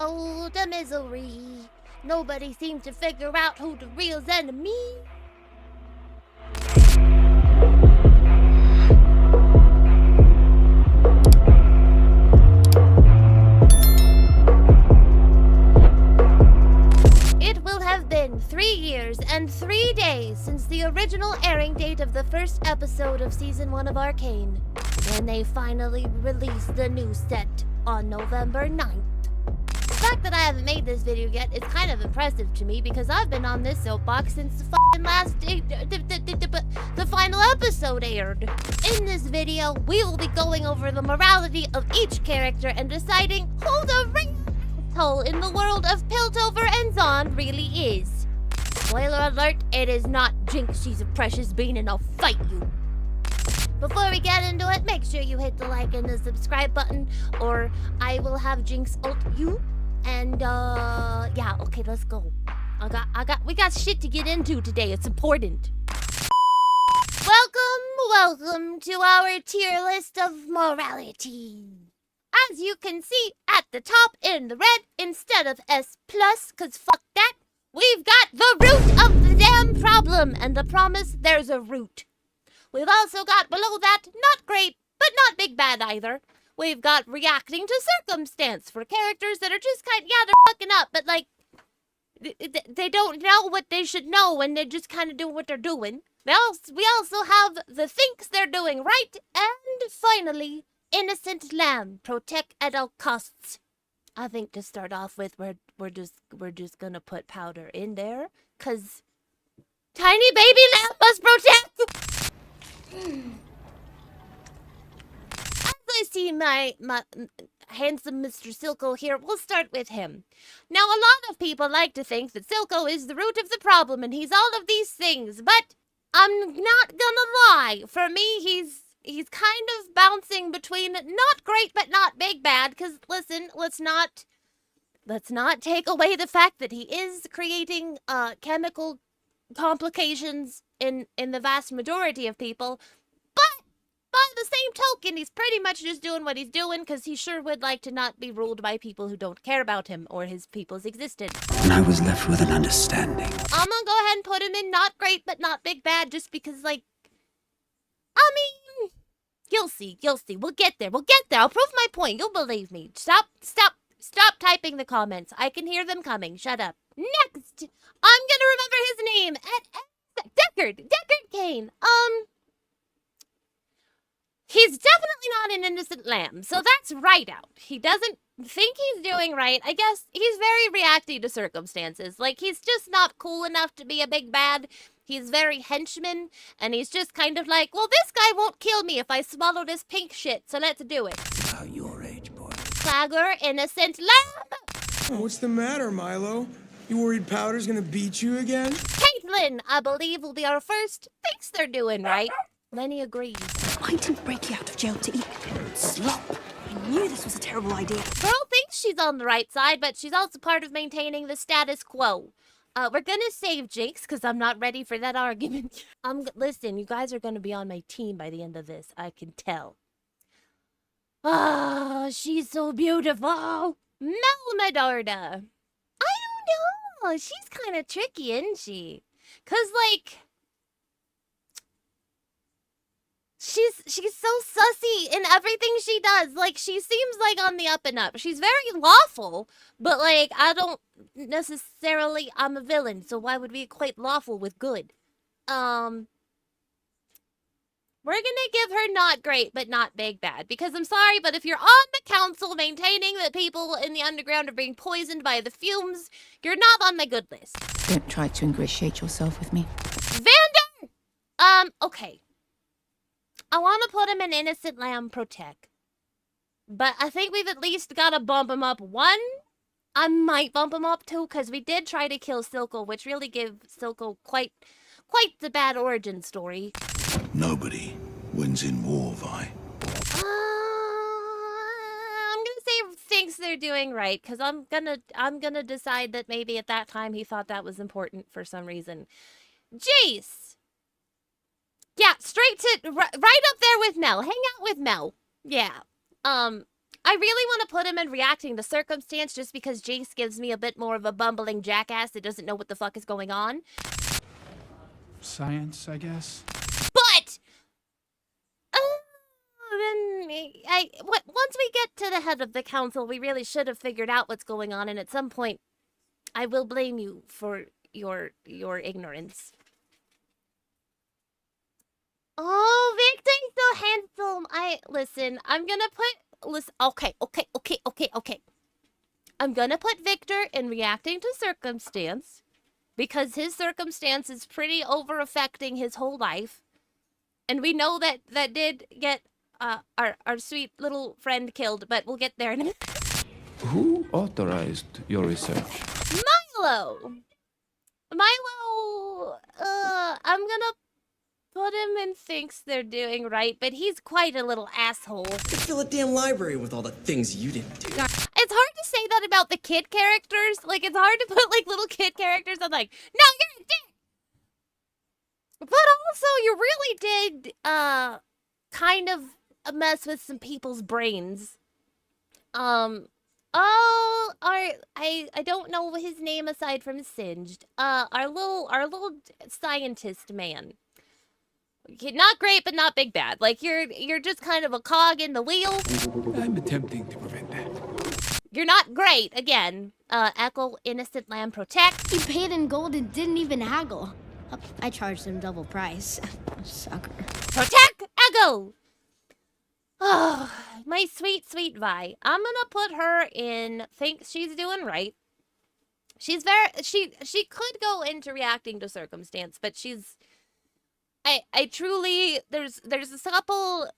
Oh, the misery. Nobody seems to figure out who the real enemy. It will have been 3 years and 3 days since the original airing date of the first episode of Season 1 of Arcane, when they finally released the new set on November 9th. The fact that I haven't made this video yet is kind of impressive to me because I've been on this soapbox since the fucking last the final episode aired. In this video, we will be going over the morality of each character and deciding who the real asshole in the world of Piltover and Zon really is. Spoiler alert, it is not Jinx, she's a precious bean and I'll fight you. Before we get into it, make sure you hit the like and the subscribe button or I will have Jinx ult you. And yeah, okay, let's go. We got shit to get into today. It's important. Welcome to our tier list of morality. As you can see at the top in the red instead of S+, cause fuck that, we've got the root of the damn problem and the promise there's a root. We've also got below that, not great, but not big bad either. We've got reacting to circumstance for characters that are just kind of, yeah, they're fucking up, but like, they don't know what they should know and they just kind of do what they're doing. We also have the thinks they're doing right, and finally, innocent lamb, protect at all costs. I think to start off with, we're just gonna put powder in there, cause tiny baby lamb must protect. I see my handsome Mr. Silco here. We'll start with him. Now, a lot of people like to think that Silco is the root of the problem and he's all of these things, but I'm not gonna lie. For me, he's kind of bouncing between not great but not big bad, because listen, let's not take away the fact that he is creating chemical complications in the vast majority of people, but by the same token, he's pretty much just doing what he's doing because he sure would like to not be ruled by people who don't care about him or his people's existence. And I was left with an understanding. I'm gonna go ahead and put him in not great but not big bad just because, like, I mean, you'll see. We'll get there. I'll prove my point. You'll believe me. Stop typing the comments. I can hear them coming. Shut up. Next, I'm gonna remember his name. Deckard Cain. He's definitely not an innocent lamb, so that's right out. He doesn't think he's doing right. I guess he's very reacting to circumstances. Like, he's just not cool enough to be a big bad. He's very henchman, and he's just kind of like, well, this guy won't kill me if I swallow this pink shit, so let's do it. About your age, boy. Clagger, innocent lamb! What's the matter, Milo? You worried Powder's gonna beat you again? Caitlin, I believe, will be our first. Thinks they're doing right. Lenny agrees. I didn't break you out of jail to eat slop. I knew this was a terrible idea. Girl thinks she's on the right side, but she's also part of maintaining the status quo. We're gonna save Jinx, because I'm not ready for that argument. Listen, you guys are gonna be on my team by the end of this. I can tell. Ah, she's so beautiful. Melmedarda. I don't know. She's kind of tricky, isn't she? Because, like, she's so sussy in everything she does. Like, she seems like on the up and up. She's very lawful, but like, I don't necessarily, I'm a villain, so why would we equate lawful with good? We're gonna give her not great, but not big bad, because I'm sorry, but if you're on the council maintaining that people in the underground are being poisoned by the fumes, you're not on my good list. Don't try to ingratiate yourself with me. Vander! Okay. I want to put him in Innocent Lamb Protect. But I think we've at least got to bump him up 1. I might bump him up 2, because we did try to kill Silco, which really gave Silco quite the bad origin story. Nobody wins in war, Vi. I'm gonna say thinks they're doing right, because I'm gonna decide that maybe at that time he thought that was important for some reason. Jace! Yeah, straight to right up there with Mel. Hang out with Mel. Yeah. I really want to put him in reacting to circumstance just because Jace gives me a bit more of a bumbling jackass that doesn't know what the fuck is going on. Science, I guess. But once we get to the head of the council, we really should have figured out what's going on, and at some point, I will blame you for your ignorance. Oh, Victor's so handsome. Listen, I'm gonna put, okay. I'm gonna put Victor in reacting to circumstance because his circumstance is pretty over affecting his whole life. And we know that did get our sweet little friend killed, but we'll get there in a minute. Who authorized your research? Milo, I'm gonna put him in thinks they're doing right, but he's quite a little asshole. You fill a damn library with all the things you didn't do. It's hard to say that about the kid characters. Like, it's hard to put, like, little kid characters on, like, no, you're a dick! But also, you really did, kind of mess with some people's brains. I don't know his name aside from Singed. Our little scientist man. Not great, but not big bad. Like, you're just kind of a cog in the wheel. I'm attempting to prevent that. You're not great, again. Echo, innocent lamb, protect. He paid in gold and didn't even haggle. I charged him double price. Sucker. Protect, Echo! Oh, my sweet, sweet Vi. I'm gonna put her in thinks she's doing right. She's she could go into reacting to circumstance, but she's... I truly, there's a couple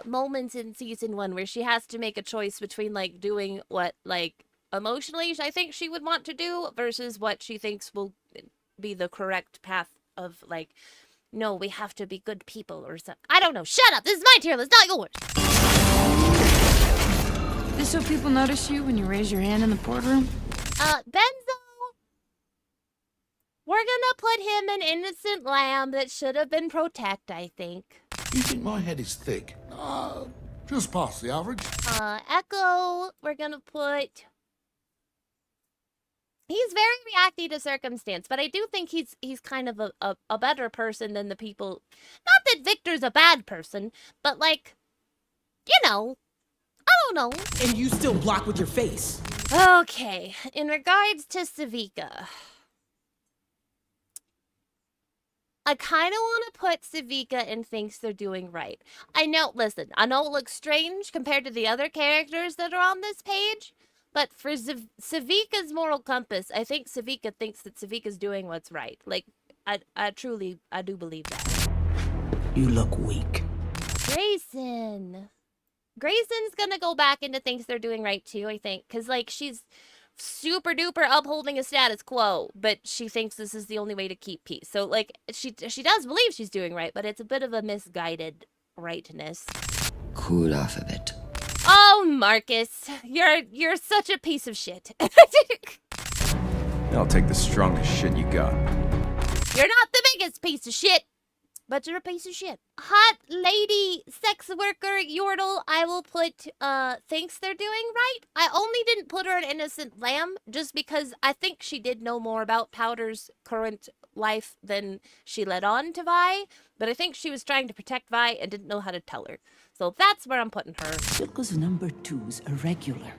moments in season 1 where she has to make a choice between, like, doing what, like, emotionally I think she would want to do versus what she thinks will be the correct path of, like, no, we have to be good people or something. I don't know. Shut up. This is my tier list, not yours. This so people notice you when you raise your hand in the boardroom? Benzo. We're gonna put him an innocent lamb that should have been protect, I think. You think my head is thick? Just past the average. Echo, we're gonna put... He's very reactive to circumstance, but I do think he's kind of a better person than the people... Not that Victor's a bad person, but, like, you know, I don't know. And you still block with your face. Okay, in regards to Savika... I kind of want to put Savika in thinks they're doing right. I know it looks strange compared to the other characters that are on this page, but for Savika's moral compass, I think Savika thinks that Savika's doing what's right. Like, I do believe that. You look weak. Grayson's gonna go back into thinks they're doing right too, I think, because, like, she's super duper upholding a status quo, but she thinks this is the only way to keep peace. So, like, she does believe she's doing right, but it's a bit of a misguided rightness. Cool off a bit. Oh, Marcus, you're such a piece of shit. I'll take the strongest shit you got. You're not the biggest piece of shit, but you're a piece of shit. Hot lady sex worker Yordle, I will put thinks they're doing right. I only didn't put her an innocent lamb just because I think she did know more about Powder's current life than she let on to Vi, but I think she was trying to protect Vi and didn't know how to tell her. So that's where I'm putting her. Silka's number 2's irregular.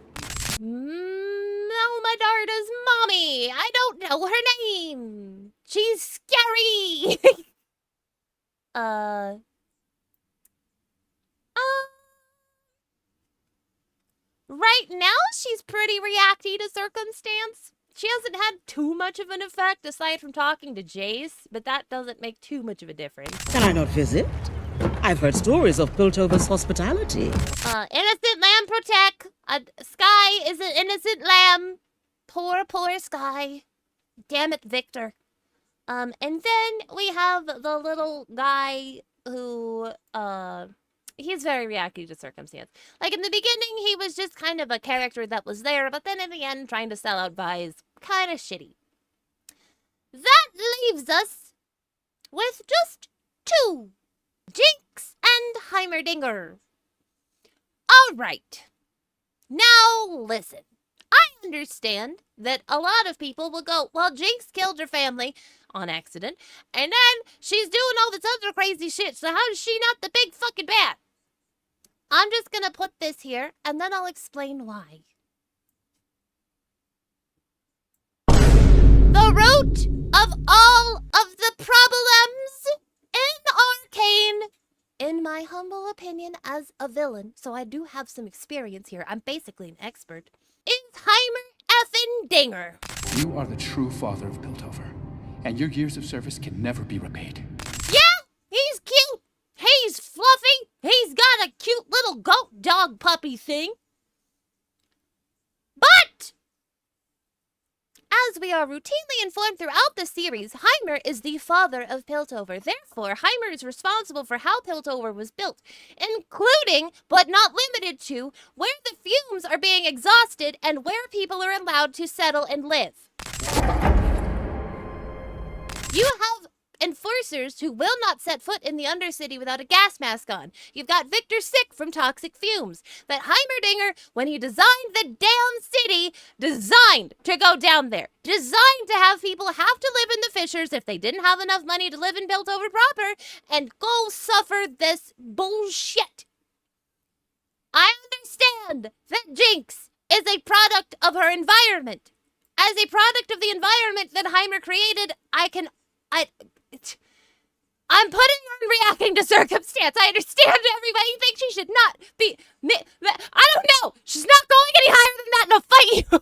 Melmadarda's mommy. I don't know her name. She's scary. Right now, she's pretty reacty to circumstance. She hasn't had too much of an effect aside from talking to Jace, but that doesn't make too much of a difference. Can I not visit? I've heard stories of Piltover's hospitality. Innocent lamb protect. Sky is an innocent lamb. Poor Sky. Damn it, Victor. And then we have the little guy who, he's very reactive to circumstance. Like, in the beginning, he was just kind of a character that was there, but then in the end, trying to sell out Vi is kind of shitty. That leaves us with just 2. Jinx and Heimerdinger. All right. Now, listen. I understand that a lot of people will go, well, Jinx killed her family on accident, and then she's doing all this other crazy shit, so how is she not the big fucking bad? I'm just gonna put this here, and then I'll explain why. The root of all of the problems in Arcane, in my humble opinion as a villain, so I do have some experience here, I'm basically an expert, is Heimer effing Dinger. You are the true father of Piltover, and your years of service can never be repaid. Yeah, he's cute. He's fluffy. He's got a cute little goat dog puppy thing. But, as we are routinely informed throughout the series, Heimer is the father of Piltover. Therefore, Heimer is responsible for how Piltover was built, including, but not limited to, where the fumes are being exhausted and where people are allowed to settle and live. You have enforcers who will not set foot in the Undercity without a gas mask on. You've got Victor sick from toxic fumes. That Heimerdinger, when he designed the damn city, designed to go down there. Designed to have people have to live in the fissures if they didn't have enough money to live in Piltover proper and go suffer this bullshit. I understand that Jinx is a product of her environment. As a product of the environment that Heimer created, I'm putting her in reacting to circumstance. I understand everybody thinks she should not be... I don't know. She's not going any higher than that and I'll fight you.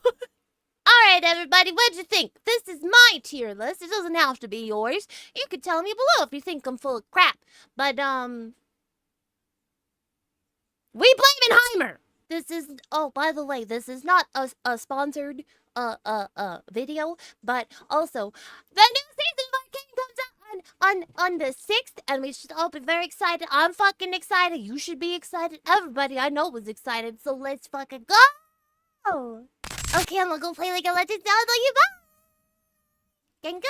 All right, everybody, what'd you think? This is my tier list. It doesn't have to be yours. You could tell me below if you think I'm full of crap. But, we blame Heimer. This is... Oh, by the way, this is not a sponsored video, but also, the new season of Arcane comes out on the 6th, and we should all be very excited. I'm fucking excited. You should be excited. Everybody I know was excited, so let's fucking go! Okay, I'm gonna go play League of Legends now. I love you. Bye! Can go!